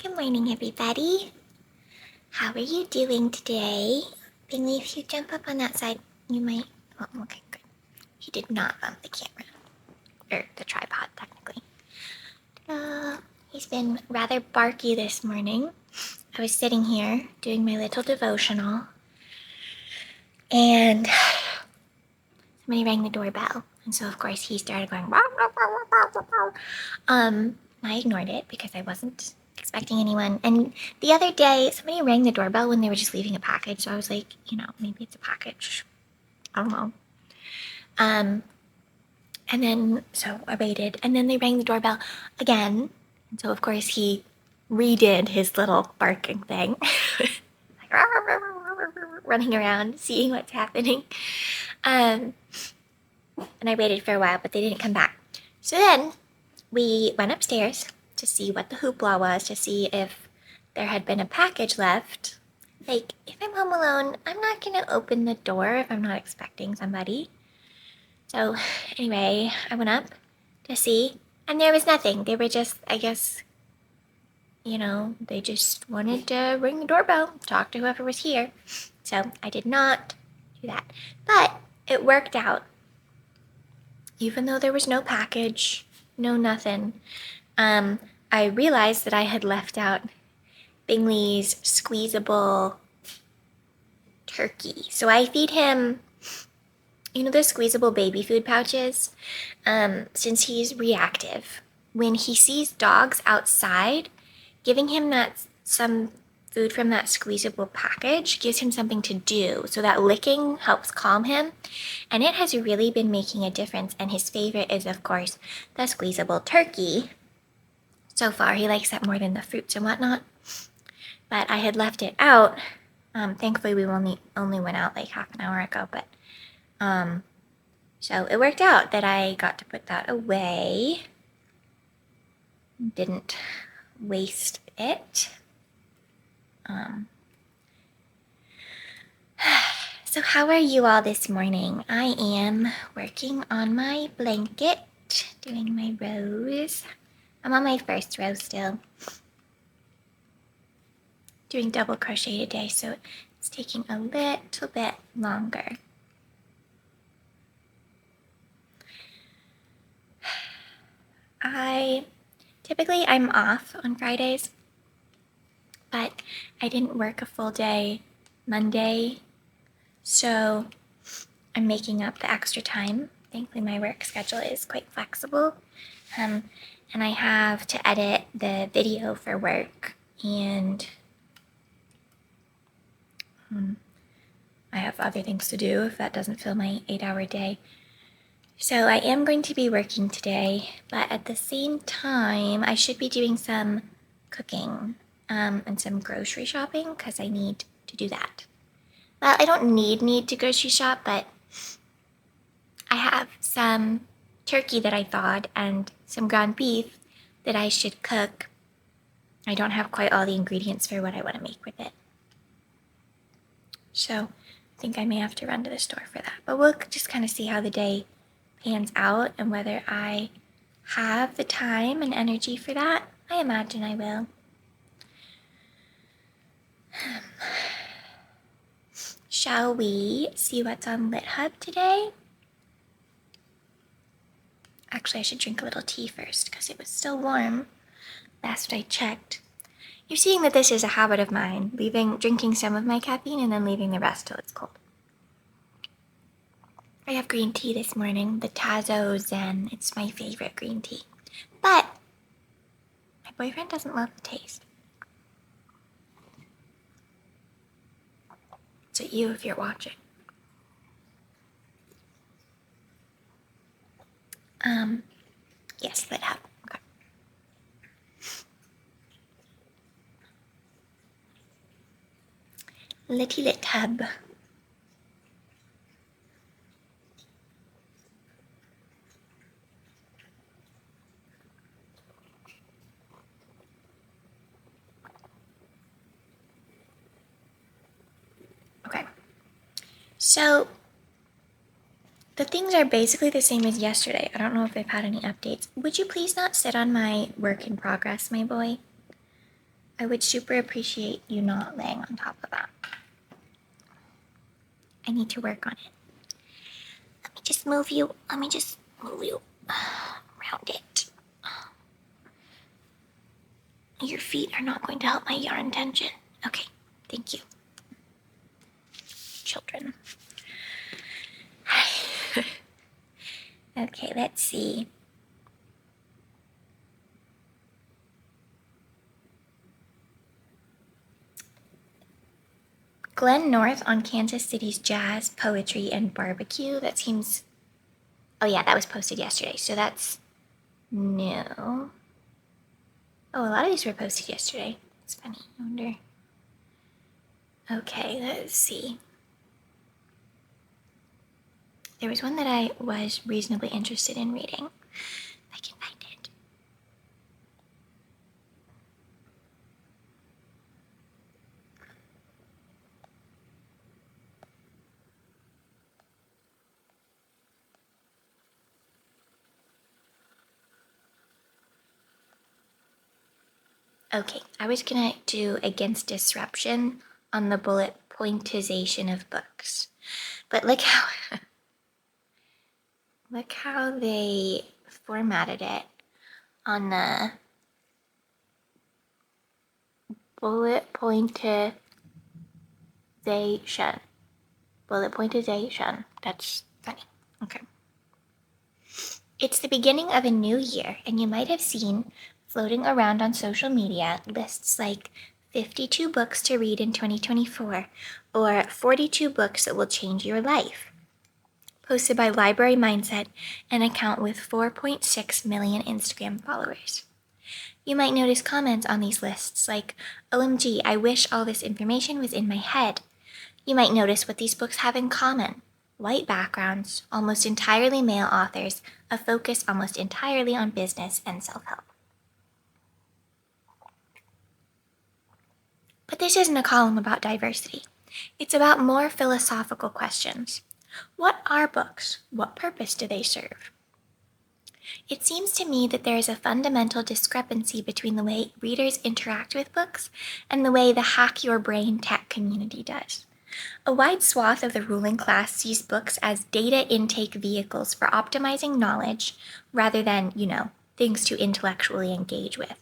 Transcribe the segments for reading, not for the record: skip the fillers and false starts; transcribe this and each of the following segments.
Good morning, everybody. How are you doing today? Bingley, if you jump up on that side, you might... Oh, okay, good. He did not bump the camera. Or the tripod, technically. He's been rather barky this morning. I was sitting here doing my little devotional, and somebody rang the doorbell. And so, of course, he started going... I ignored it because I wasn't expecting anyone. And the other day, somebody rang the doorbell when they were just leaving a package. So I was like, maybe it's a package. I don't know. And then, so I waited. And then they rang the doorbell again. And so, of course, he redid his little barking thing. Like, running around, seeing what's happening. And I waited for a while, but they didn't come back. So then we went upstairs to see what the hoopla was, to see if there had been a package left. Like, if I'm home alone, I'm not going to open the door if I'm not expecting somebody. So, anyway, I went up to see, and there was nothing. They were just, I guess, they just wanted to ring the doorbell, talk to whoever was here. So, I did not do that. But it worked out. Even though there was no package, no nothing, I realized that I had left out Bingley's squeezable turkey. So I feed him, those squeezable baby food pouches, since he's reactive. When he sees dogs outside, giving him some food from that squeezable package gives him something to do. So that licking helps calm him. And it has really been making a difference. And his favorite is, of course, the squeezable turkey. So far, he likes that more than the fruits and whatnot. But I had left it out. Thankfully, we only went out like half an hour ago. But so it worked out that I got to put that away. Didn't waste it. So how are you all this morning? I am working on my blanket, doing my rows. I'm on my first row still. Doing double crochet today, so it's taking a little bit longer. I'm off on Fridays, but I didn't work a full day Monday, so I'm making up the extra time. Thankfully, my work schedule is quite flexible, and I have to edit the video for work, and I have other things to do if that doesn't fill my 8-hour day. So I am going to be working today, but at the same time, I should be doing some cooking and some grocery shopping because I need to do that. Well, I don't need to grocery shop, but I have some turkey that I thawed and some ground beef that I should cook. I don't have quite all the ingredients for what I want to make with it. So I think I may have to run to the store for that. But we'll just kind of see how the day pans out and whether I have the time and energy for that. I imagine I will. Shall we see what's on LitHub today? Actually, I should drink a little tea first because it was still warm last I checked. You're seeing that this is a habit of mine, drinking some of my caffeine and then leaving the rest till it's cold. I have green tea this morning, the Tazo Zen. It's my favorite green tea. But my boyfriend doesn't love the taste. So you, if you're watching. Yes, LitHub. Okay. LitHub. Okay. So the things are basically the same as yesterday. I don't know if they've had any updates. Would you please not sit on my work in progress, my boy? I would super appreciate you not laying on top of that. I need to work on it. Let me just move you around it. Your feet are not going to help my yarn tension. Okay, thank you. Children. Okay, let's see. Glenn North on Kansas City's jazz, poetry, and barbecue. That seems... Oh yeah, that was posted yesterday, so that's new. Oh, a lot of these were posted yesterday. It's funny, I wonder. Okay, let's see. There was one that I was reasonably interested in reading. I can find it. Okay, I was gonna do Against Disruption on the Bulletpointization of Books. But look how they formatted it on the Bulletpointization. Bulletpointization. That's funny. Okay. It's the beginning of a new year, and you might have seen floating around on social media lists like 52 books to read in 2024 or 42 books that will change your life, posted by Library Mindset, an account with 4.6 million Instagram followers. You might notice comments on these lists like, OMG, I wish all this information was in my head. You might notice what these books have in common. White backgrounds, almost entirely male authors, a focus almost entirely on business and self-help. But this isn't a column about diversity. It's about more philosophical questions. What are books? What purpose do they serve? It seems to me that there is a fundamental discrepancy between the way readers interact with books and the way the hack your brain tech community does. A wide swath of the ruling class sees books as data intake vehicles for optimizing knowledge rather than, things to intellectually engage with.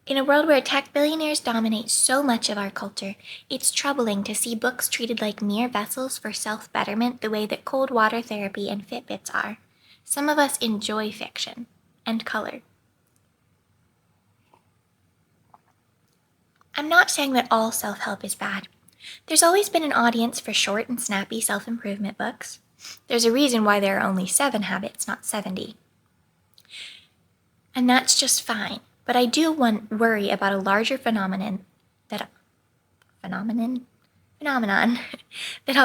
In a world where tech billionaires dominate so much of our culture, it's troubling to see books treated like mere vessels for self-betterment the way that cold water therapy and Fitbits are. Some of us enjoy fiction and color. I'm not saying that all self-help is bad. There's always been an audience for short and snappy self-improvement books. There's a reason why there are only 7 habits, not 70. And that's just fine. But I do worry about a larger phenomenon that I'll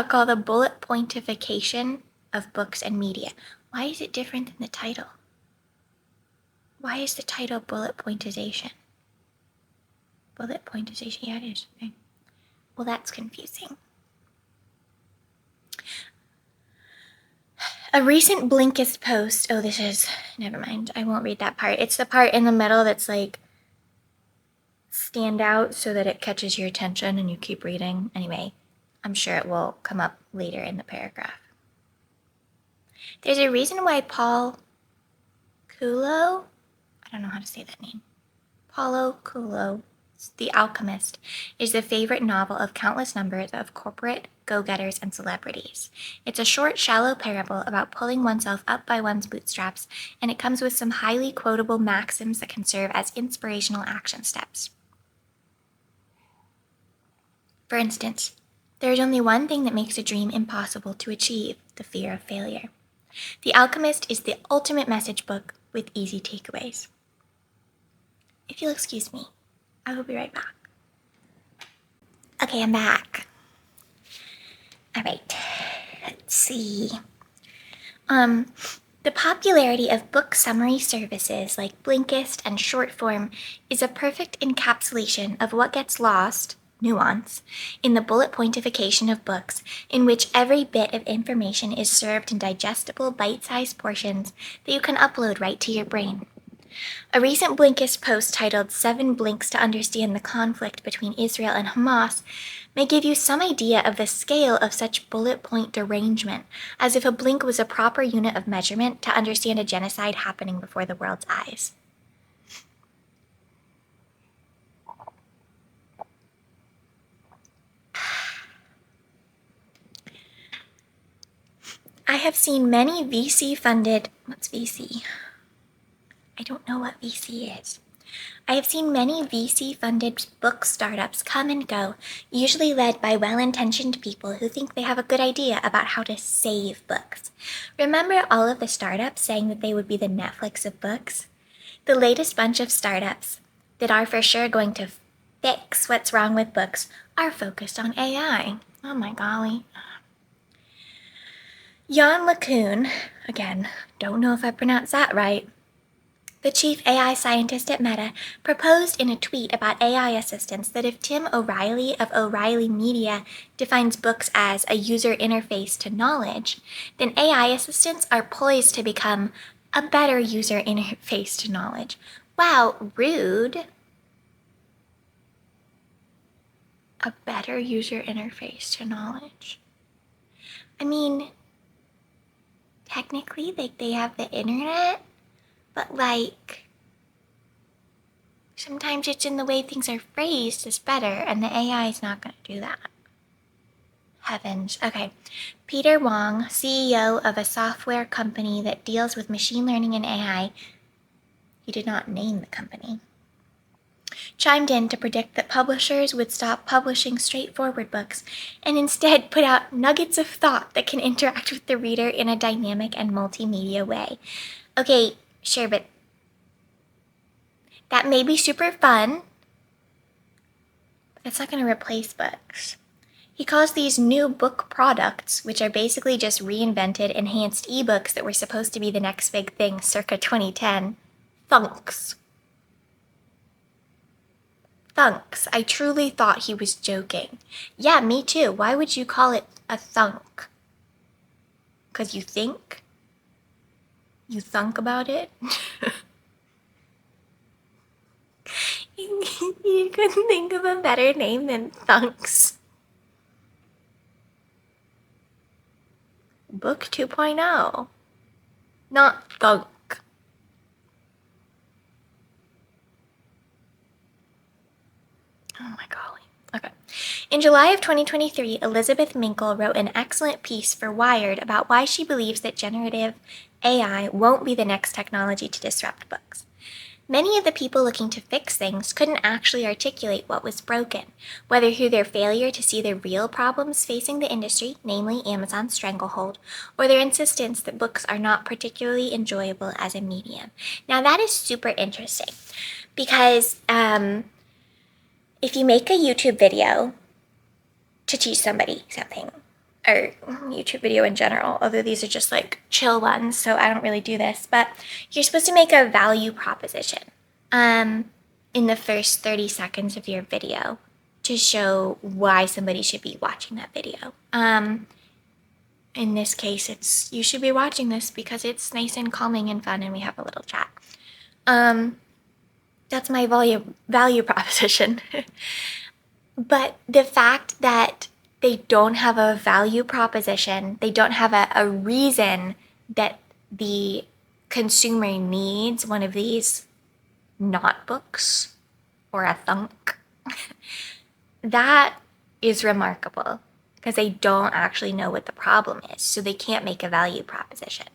call the bullet pointification of books and media. Why is it different than the title? Why is the title bullet pointization? Bullet pointization, yeah, it is. Okay. Well, that's confusing. A recent Blinkist post, never mind, I won't read that part. It's the part in the middle that's like, stand out so that it catches your attention and you keep reading. Anyway, I'm sure it will come up later in the paragraph. There's a reason why Paul Coelho, I don't know how to say that name, Paulo Coelho, The Alchemist, is the favorite novel of countless numbers of corporate go-getters and celebrities. It's a short, shallow parable about pulling oneself up by one's bootstraps, and it comes with some highly quotable maxims that can serve as inspirational action steps. For instance, there is only one thing that makes a dream impossible to achieve: the fear of failure. The Alchemist is the ultimate message book with easy takeaways. If you'll excuse me, I will be right back. Okay, I'm back. All right, let's see. The popularity of book summary services like Blinkist and Shortform is a perfect encapsulation of what gets lost, nuance in the bulletpointification of books, in which every bit of information is served in digestible, bite-sized portions that you can upload right to your brain. A recent Blinkist post titled 7 Blinks to Understand the Conflict Between Israel and Hamas may give you some idea of the scale of such bullet point derangement, as if a blink was a proper unit of measurement to understand a genocide happening before the world's eyes. I have seen many VC-funded... What's VC? I don't know what VC is. I have seen many VC-funded book startups come and go, usually led by well-intentioned people who think they have a good idea about how to save books. Remember all of the startups saying that they would be the Netflix of books? The latest bunch of startups that are for sure going to fix what's wrong with books are focused on AI. Oh my golly. Jan LeCun, again, don't know if I pronounced that right, the chief AI scientist at Meta, proposed in a tweet about AI assistants that if Tim O'Reilly of O'Reilly Media defines books as a user interface to knowledge, then AI assistants are poised to become a better user interface to knowledge. Wow, rude. A better user interface to knowledge. I mean, technically, they have the internet, but sometimes it's in the way things are phrased is better, and the AI is not going to do that. Heavens. Okay. Peter Wong, CEO of a software company that deals with machine learning and AI, he did not name the company, chimed in to predict that publishers would stop publishing straightforward books and instead put out nuggets of thought that can interact with the reader in a dynamic and multimedia way. Okay, sure, but that may be super fun, but it's not going to replace books. He calls these new book products, which are basically just reinvented, enhanced ebooks that were supposed to be the next big thing circa 2010, thunks. Thunks. I truly thought he was joking. Yeah, me too. Why would you call it a thunk? 'Cause you think? You thunk about it? You couldn't think of a better name than thunks. Book 2.0. Not thunk. Oh my golly. Okay. In July of 2023, Elizabeth Minkle wrote an excellent piece for Wired about why she believes that generative AI won't be the next technology to disrupt books. Many of the people looking to fix things couldn't actually articulate what was broken, whether through their failure to see the real problems facing the industry, namely Amazon's stranglehold, or their insistence that books are not particularly enjoyable as a medium. Now that is super interesting because if you make a YouTube video to teach somebody something, or YouTube video in general, although these are just like chill ones, so I don't really do this, but you're supposed to make a value proposition in the first 30 seconds of your video to show why somebody should be watching that video. In this case, it's you should be watching this because it's nice and calming and fun and we have a little chat. That's my value proposition. But the fact that they don't have a value proposition, they don't have a reason that the consumer needs one of these not books or a thunk, that is remarkable because they don't actually know what the problem is, so they can't make a value proposition.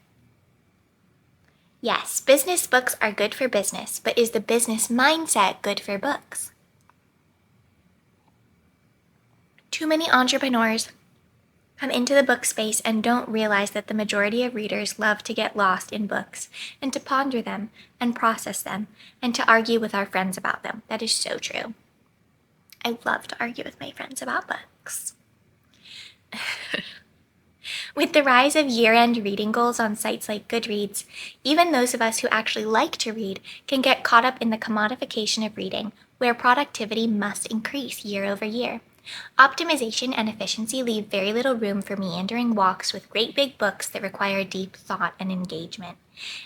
Yes, business books are good for business, but is the business mindset good for books? Too many entrepreneurs come into the book space and don't realize that the majority of readers love to get lost in books and to ponder them and process them and to argue with our friends about them. That is so true. I love to argue with my friends about books. With the rise of year-end reading goals on sites like Goodreads, even those of us who actually like to read can get caught up in the commodification of reading, where productivity must increase year over year. Optimization and efficiency leave very little room for meandering walks with great big books that require deep thought and engagement.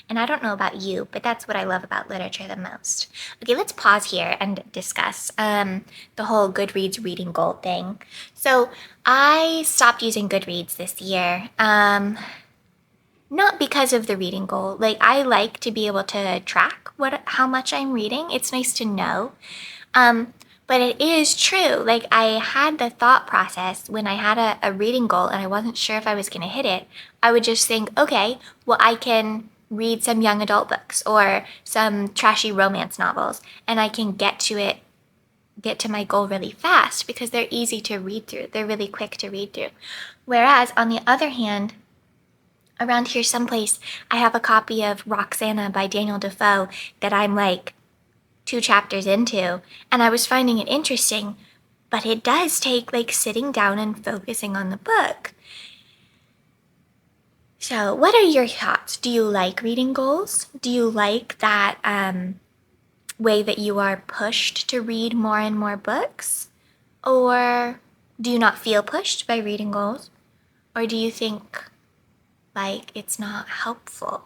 And I don't know about you, but that's what I love about literature the most. Okay, let's pause here and discuss the whole Goodreads reading goal thing. So I stopped using Goodreads this year. Not because of the reading goal. Like, I like to be able to track how much I'm reading. It's nice to know. But it is true. Like, I had the thought process when I had a reading goal and I wasn't sure if I was going to hit it. I would just think, okay, well, I can read some young adult books or some trashy romance novels, and I can get to my goal really fast because they're easy to read through. They're really quick to read through. Whereas, on the other hand, around here someplace, I have a copy of Roxana by Daniel Defoe that I'm like 2 chapters into, and I was finding it interesting, but it does take like sitting down and focusing on the book. So what are your thoughts? Do you like reading goals? Do you like that way that you are pushed to read more and more books? Or do you not feel pushed by reading goals? Or do you think like it's not helpful?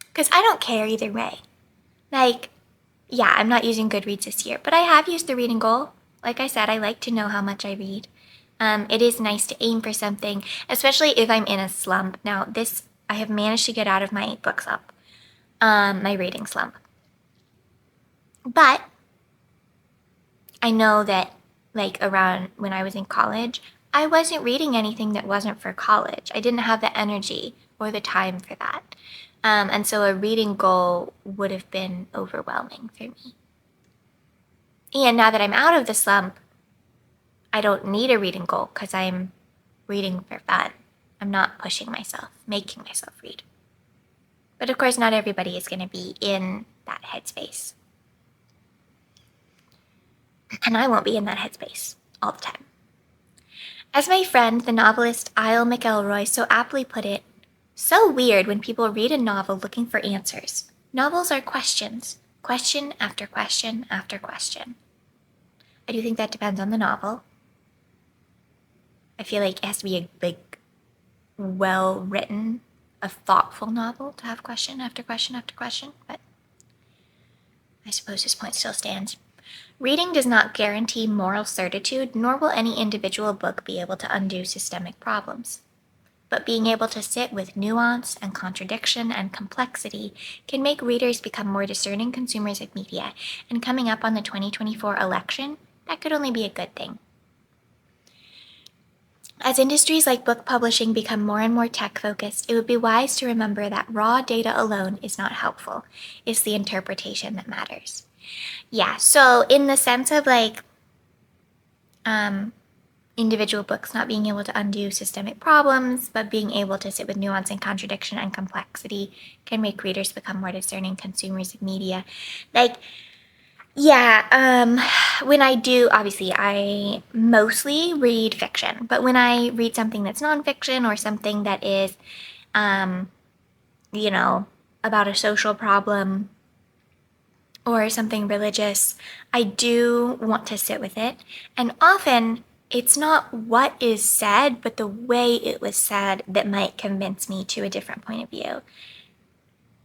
Because I don't care either way. Like, yeah, I'm not using Goodreads this year, but I have used the reading goal. Like I said, I like to know how much I read. It is nice to aim for something, especially if I'm in a slump. Now, this, I have managed to get out of my book slump, my reading slump. But I know that, like, around when I was in college, I wasn't reading anything that wasn't for college. I didn't have the energy or the time for that. And so a reading goal would have been overwhelming for me. And now that I'm out of the slump, I don't need a reading goal because I'm reading for fun. I'm not pushing myself, making myself read. But of course, not everybody is going to be in that headspace. And I won't be in that headspace all the time. As my friend, the novelist Isle McElroy so aptly put it, so weird when people read a novel looking for answers. Novels are questions, question after question after question. I do think that depends on the novel. I feel like it has to be a well-written, a thoughtful novel to have question after question after question, but I suppose this point still stands. Reading does not guarantee moral certitude, nor will any individual book be able to undo systemic problems. But being able to sit with nuance and contradiction and complexity can make readers become more discerning consumers of media, and coming up on the 2024 election, that could only be a good thing. As industries like book publishing become more and more tech-focused, it would be wise to remember that raw data alone is not helpful. It's the interpretation that matters. Yeah, so in the sense of like individual books not being able to undo systemic problems, but being able to sit with nuance and contradiction and complexity can make readers become more discerning consumers of media. Like, yeah, when I do, obviously, I mostly read fiction, but when I read something that's nonfiction or something that is, about a social problem or something religious, I do want to sit with it. And often, it's not what is said, but the way it was said that might convince me to a different point of view.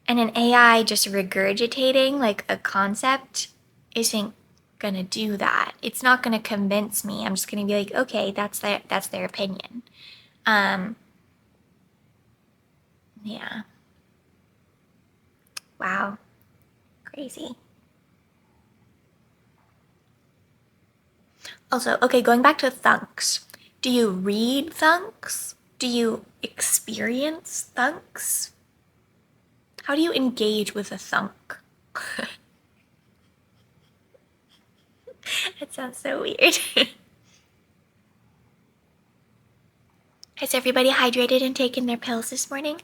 And an AI just regurgitating like a concept isn't gonna do that. It's not gonna convince me. I'm just gonna be like, okay, that's their opinion. Yeah. Wow. Crazy. Also, okay, going back to thunks. Do you read thunks? Do you experience thunks? How do you engage with a thunk? That sounds so weird. Has everybody hydrated and taken their pills this morning?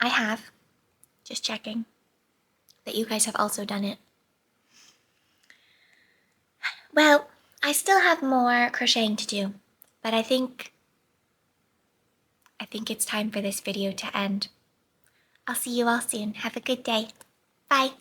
I have. Just checking that you guys have also done it. Well, I still have more crocheting to do. But I think it's time for this video to end. I'll see you all soon. Have a good day. Bye.